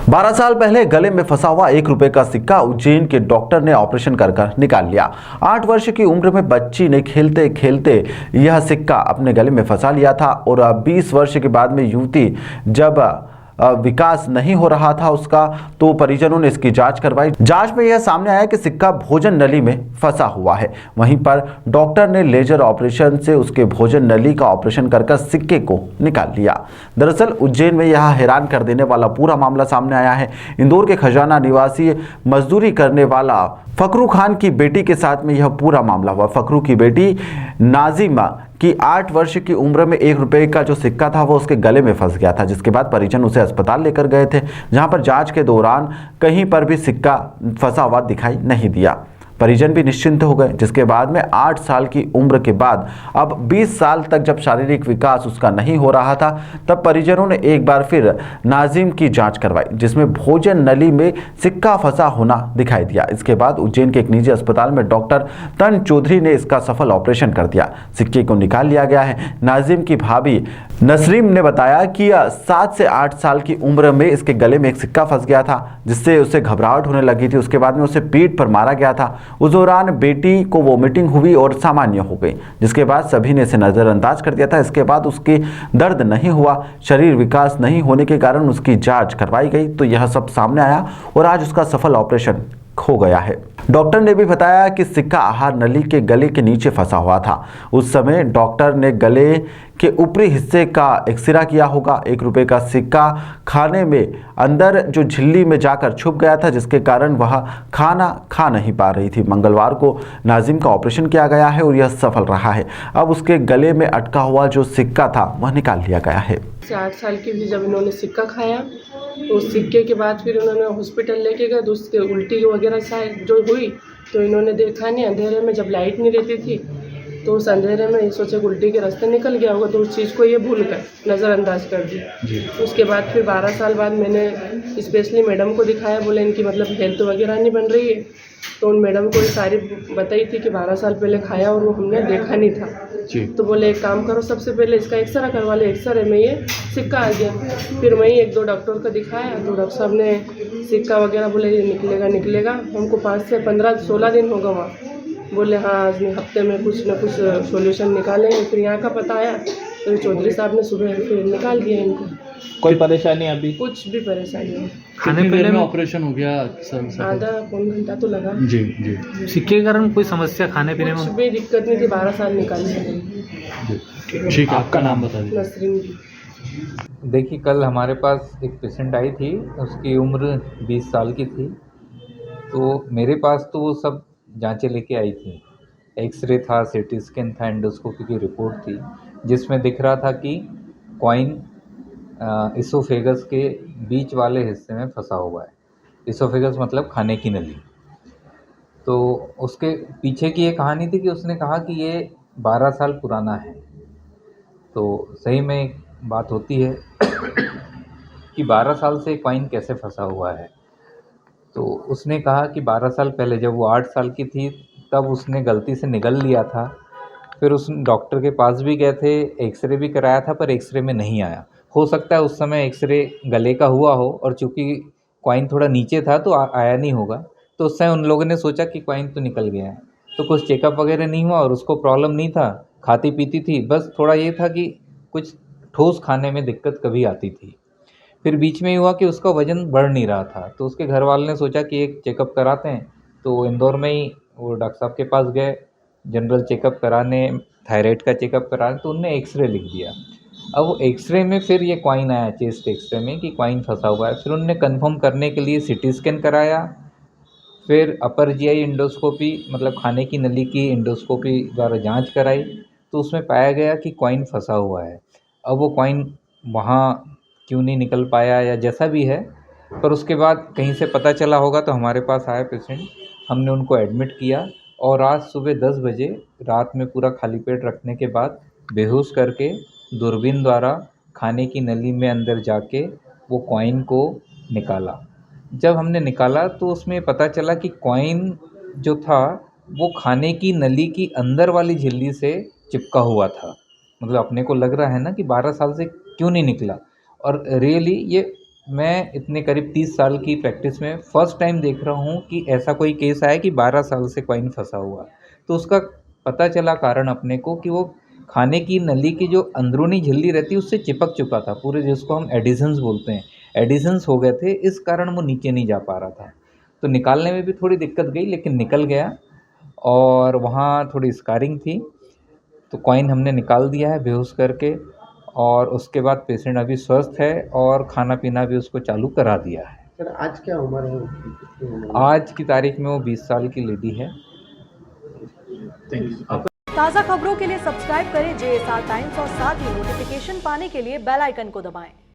12 साल पहले गले में फंसा हुआ 1 रुपए का सिक्का उज्जैन के डॉक्टर ने ऑपरेशन कर निकाल लिया। 8 वर्ष की उम्र में बच्ची ने खेलते खेलते यह सिक्का अपने गले में फंसा लिया था और 20 वर्ष के बाद में युवती जब विकास नहीं हो रहा था उसका, तो परिजनों ने इसकी जांच करवाई। जांच में यह सामने आया कि सिक्का भोजन नली में फंसा हुआ है। वहीं पर डॉक्टर ने लेजर ऑपरेशन से उसके भोजन नली का ऑपरेशन कर सिक्के को निकाल लिया। दरअसल उज्जैन में यह हैरान कर देने वाला पूरा मामला सामने आया है। इंदौर के खजाना निवासी मजदूरी करने वाला फकरू खान की बेटी के साथ में यह पूरा मामला हुआ। फकरू की बेटी नाजिमा की 8 वर्ष की उम्र में 1 रुपए का जो सिक्का था वो उसके गले में फंस गया था, जिसके बाद परिजन उसे अस्पताल लेकर गए थे, जहां पर जांच के दौरान कहीं पर भी सिक्का फंसा हुआ दिखाई नहीं दिया। परिजन भी निश्चिंत हो गए, जिसके बाद में 8 साल की उम्र के बाद अब 20 साल तक जब शारीरिक विकास उसका नहीं हो रहा था, तब परिजनों ने एक बार फिर नाजिम की जांच करवाई, जिसमें भोजन नली में सिक्का फंसा होना दिखाई दिया। इसके बाद उज्जैन के एक निजी अस्पताल में डॉक्टर तन चौधरी ने इसका सफल ऑपरेशन कर दिया। सिक्के को निकाल लिया गया है। नाजिम की भाभी नसरीम ने बताया कि 7 से 8 साल की उम्र में इसके गले में एक सिक्का फंस गया था, जिससे उसे घबराहट होने लगी थी। उसके बाद में उसे पीठ पर मारा गया था। उस दौरान बेटी को वोमिटिंग हुई और सामान्य हो गई, जिसके बाद सभी ने इसे नजरअंदाज कर दिया था। इसके बाद उसकी दर्द नहीं हुआ, शरीर विकास नहीं होने के कारण उसकी जांच करवाई गई, तो यह सब सामने आया और आज उसका सफल ऑपरेशन हो गया है। डॉक्टर ने भी बताया कि सिक्का आहार नली के गले के नीचे फंसा हुआ था। उस समय डॉक्टर ने गले के ऊपरी हिस्से का एक्सरे किया होगा। 1 रुपए का सिक्का खाने में अंदर जो झिल्ली में जाकर छुप गया था, जिसके कारण वह खाना खा नहीं पा रही थी। मंगलवार को नाजिम का ऑपरेशन किया गया है और यह सफल रहा है। अब उसके गले में अटका हुआ जो सिक्का था वह निकाल लिया गया है। 8 साल की भी जब इन्होंने सिक्का खाया, तो उस सिक्के के बाद फिर उन्होंने हॉस्पिटल लेके गए, तो उसके उल्टी वगैरह शायद जो हुई, तो इन्होंने देखा नहीं। अंधेरे में जब लाइट नहीं रहती थी, तो उस अंधेरे में ये सोचे उल्टी के रास्ते निकल गया होगा, तो उस चीज़ को ये भूल कर नज़रअंदाज कर दी। उसके बाद फिर 12 साल बाद मैंने स्पेशली मैडम को दिखाया, बोले इनकी मतलब हेल्थ वगैरह नहीं बन रही है। तो उन मैडम को ये सारी बताई थी कि 12 साल पहले खाया और वो हमने देखा नहीं था जी। तो बोले एक काम करो, सबसे पहले इसका एक्सरे करवा ले। एक्सरे में ये सिक्का आ गया। फिर वहीं 1-2 डॉक्टर को दिखाया, तो डॉक्टर साहब ने सिक्का वगैरह बोले ये निकलेगा। हमको 5 से 15-16 दिन होगा वहाँ। बोले हाँ आज हफ्ते में कुछ ना कुछ सॉल्यूशन निकालेंगे। फिर यहाँ का पता आया, तो चौधरी साहब ने सुबह फिर निकाल दिया इनको। कोई परेशानी अभी? कुछ भी परेशानी नहीं। खाने पीने में ऑपरेशन हो गया सर? आधा पौन घंटा तो लगा जी जी। सिक्के के कारण कोई समस्या खाने पीने में? कुछ भी दिक्कत नहीं थी। 12 साल निकाल लिया। ठीक है, आपका नाम बता दीजिए। नसरीन जी। देखिए, कल हमारे पास एक पेशेंट आई थी, उसकी उम्र 20 साल की थी। तो मेरे पास तो वो सब जांचें लेके आई थी। एक्सरे था, सीटी स्कैन था, एंडोस्कोपी की रिपोर्ट थी, जिसमें दिख रहा था कि कॉइन इसोफेगस के बीच वाले हिस्से में फंसा हुआ है। इसोफेगस मतलब खाने की नली। तो उसके पीछे की ये कहानी थी कि उसने कहा कि ये 12 साल पुराना है। तो सही में एक बात होती है कि 12 साल से कॉइन कैसे फंसा हुआ है। तो उसने कहा कि 12 साल पहले जब वो 8 साल की थी, तब उसने गलती से निगल लिया था। फिर उस डॉक्टर के पास भी गए थे, एक्सरे भी कराया था, पर एक्सरे में नहीं आया। हो सकता है उस समय एक्सरे गले का हुआ हो, और चूँकि कॉइन थोड़ा नीचे था तो आया नहीं होगा। तो उस समय उन लोगों ने सोचा कि कॉइन तो निकल गया है, तो कुछ चेकअप वगैरह नहीं हुआ। और उसको प्रॉब्लम नहीं था, खाती पीती थी, बस थोड़ा ये था कि कुछ ठोस खाने में दिक्कत कभी आती थी। फिर बीच में ही हुआ कि उसका वज़न बढ़ नहीं रहा था, तो उसके घर वालों ने सोचा कि एक चेकअप कराते हैं। तो इंदौर में ही वो डॉक्टर साहब के पास गए जनरल चेकअप कराने, थायराइड का चेकअप कराने, तो उनने एक्सरे लिख दिया। अब वो एक्सरे में फिर ये कॉइन आया, चेस्ट एक्सरे में, कि कॉइन फंसा हुआ है। फिर उन्होंने कंफर्म करने के लिए सीटी स्कैन कराया, फिर अपर जीआई एंडोस्कोपी मतलब खाने की नली की एंडोस्कोपी द्वारा जांच कराई, तो उसमें पाया गया कि कॉइन फंसा हुआ है। अब वो कॉइन वहाँ क्यों नहीं निकल पाया या जैसा भी है, पर उसके बाद कहीं से पता चला होगा, तो हमारे पास आया पेशेंट, हमने उनको एडमिट किया और आज सुबह 10 बजे रात में पूरा खाली पेट रखने के बाद बेहोश करके दूरबीन द्वारा खाने की नली में अंदर जाके वो कॉइन को निकाला। जब हमने निकाला तो उसमें पता चला कि कॉइन जो था वो खाने की नली की अंदर वाली झिल्ली से चिपका हुआ था। मतलब अपने को लग रहा है ना कि 12 साल से क्यों नहीं निकला, और रियली ये मैं इतने करीब 30 साल की प्रैक्टिस में फर्स्ट टाइम देख रहा हूँ कि ऐसा कोई केस आया कि 12 साल से कॉइन फंसा हुआ। तो उसका पता चला कारण अपने को कि वो खाने की नली की जो अंदरूनी झिल्ली रहती है उससे चिपक चुका था पूरे, जिसको हम एडिशंस बोलते हैं, एडिशंस हो गए थे, इस कारण वो नीचे नहीं जा पा रहा था। तो निकालने में भी थोड़ी दिक्कत गई लेकिन निकल गया, और वहाँ थोड़ी स्कारिंग थी। तो कॉइन हमने निकाल दिया है बेहोश करके, और उसके बाद पेशेंट अभी स्वस्थ है और खाना पीना भी उसको चालू करा दिया है। सर आज क्या उम्र है उसकी? कितनी उम्र है? आज की तारीख में वो 20 साल की लेडी है। ताज़ा खबरों के लिए सब्सक्राइब करें JSR टाइम्स और साथ ही नोटिफिकेशन पाने के लिए बेल आइकन को दबाएं।